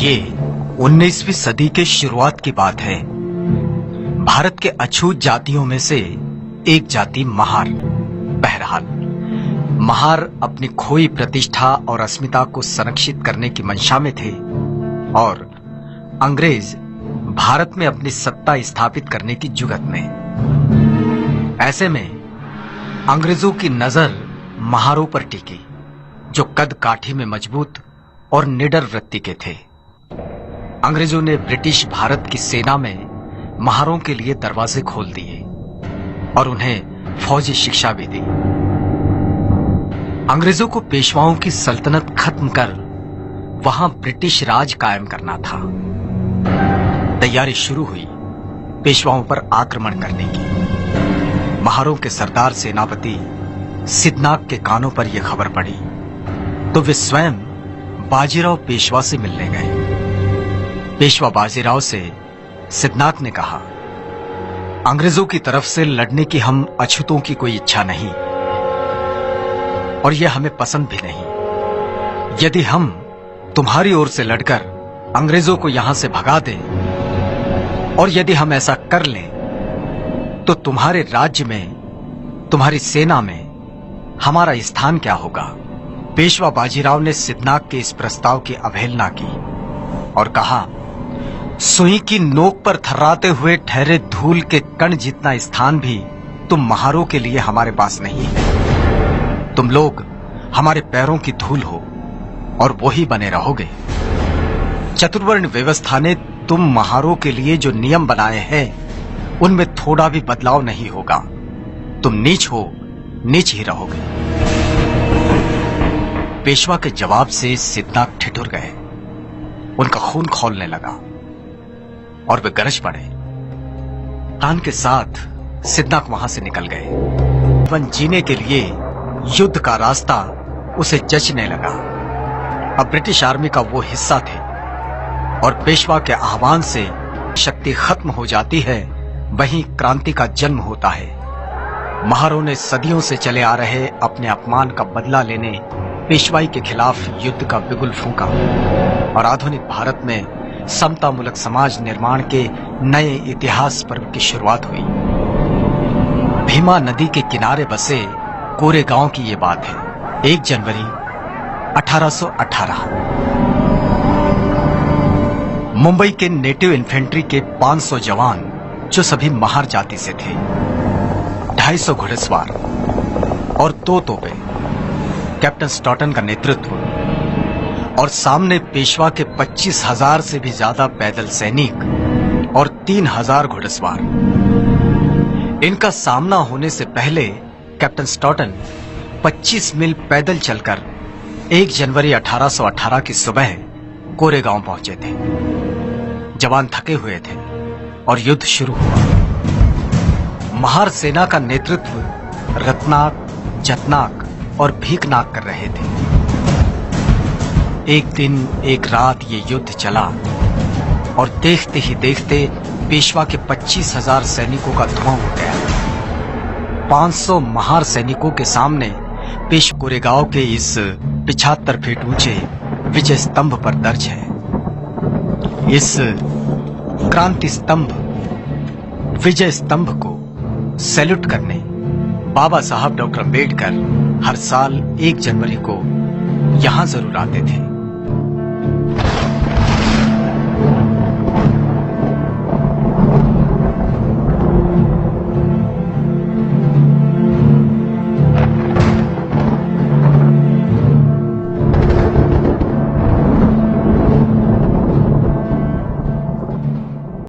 ये 19वीं सदी के शुरुआत की बात है। भारत के अछूत जातियों में से एक जाति महार। बहरहाल महार अपनी खोई प्रतिष्ठा और अस्मिता को संरक्षित करने की मंशा में थे और अंग्रेज भारत में अपनी सत्ता स्थापित करने की जुगत में। ऐसे में अंग्रेजों की नजर महारों पर टिकी, जो कद काठी में मजबूत और निडर वृत्ति के थे। अंग्रेजों ने ब्रिटिश भारत की सेना में महारों के लिए दरवाजे खोल दिए और उन्हें फौजी शिक्षा भी दी। अंग्रेजों को पेशवाओं की सल्तनत खत्म कर वहां ब्रिटिश राज कायम करना था। तैयारी शुरू हुई पेशवाओं पर आक्रमण करने की। महारों के सरदार सेनापति सिद्धनाग के कानों पर यह खबर पड़ी तो वे स्वयं बाजीराव पेशवा से मिलने गए। पेशवा बाजीराव से सिद्धनाग ने कहा, अंग्रेजों की तरफ से लड़ने की हम अछूतों की कोई इच्छा नहीं और यह हमें पसंद भी नहीं। यदि हम तुम्हारी ओर से लड़कर अंग्रेजों को यहां से भगा दें और यदि हम ऐसा कर लें तो तुम्हारे राज्य में, तुम्हारी सेना में हमारा स्थान क्या होगा। पेशवा बाजीराव ने सिद्धनाग के इस प्रस्ताव की अवहेलना की और कहा, सुई की नोक पर थर्राते हुए ठहरे धूल के कण जितना स्थान भी तुम महारों के लिए हमारे पास नहीं है। तुम लोग हमारे पैरों की धूल हो और वही बने रहोगे। चतुर्वर्ण व्यवस्था ने तुम महारों के लिए जो नियम बनाए हैं उनमें थोड़ा भी बदलाव नहीं होगा। तुम नीच हो, नीच ही रहोगे। पेशवा के जवाब से सिद्धनाग ठिठुर गए। उनका खून खौलने लगा और वे गरज पड़े। तान के साथ सिद्धनाग वहां से निकल गए। जीवन जीने के लिए युद्ध का रास्ता उसे जचने लगा। अब ब्रिटिश आर्मी का वो हिस्सा थे और पेशवा के आह्वान से शक्ति खत्म हो जाती है, वहीं क्रांति का जन्म होता है। महारों ने सदियों से चले आ रहे अपने अपमान का बदला लेने पेशवाई के खिलाफ युद्ध का बिगुल फूंका और आधुनिक भारत में समतामूलक समाज निर्माण के नए इतिहास पर्व की शुरुआत हुई। भीमा नदी के किनारे बसे कोरेगांव की ये बात है। 1 जनवरी 1818 मुंबई के नेटिव इन्फेंट्री के 500 जवान, जो सभी महार जाति से थे, 250 घुड़सवार और 2 तोपें, कैप्टन स्टॉटन का नेतृत्व और सामने पेशवा के 25,000 से भी ज्यादा पैदल सैनिक और 3,000 घुड़सवार। इनका सामना होने से पहले कैप्टन स्टॉटन 25 मील पैदल चलकर 1 जनवरी 1818 की सुबह कोरेगांव पहुंचे थे। जवान थके हुए थे और युद्ध शुरू हुआ। महार सेना का नेतृत्व रत्नाक, जतनाक और भीकनाक कर रहे थे। एक दिन एक रात ये युद्ध चला और देखते ही देखते पेशवा के 25,000 सैनिकों का धुआं उठ गया। 500 महार सैनिकों के सामने पेशवा कोरेगांव के इस 75 फीट ऊंचे विजय स्तंभ पर दर्ज है। इस क्रांति स्तंभ, विजय स्तंभ को सैल्यूट करने बाबा साहब डॉक्टर अम्बेडकर हर साल 1 जनवरी को यहां जरूर आते थे।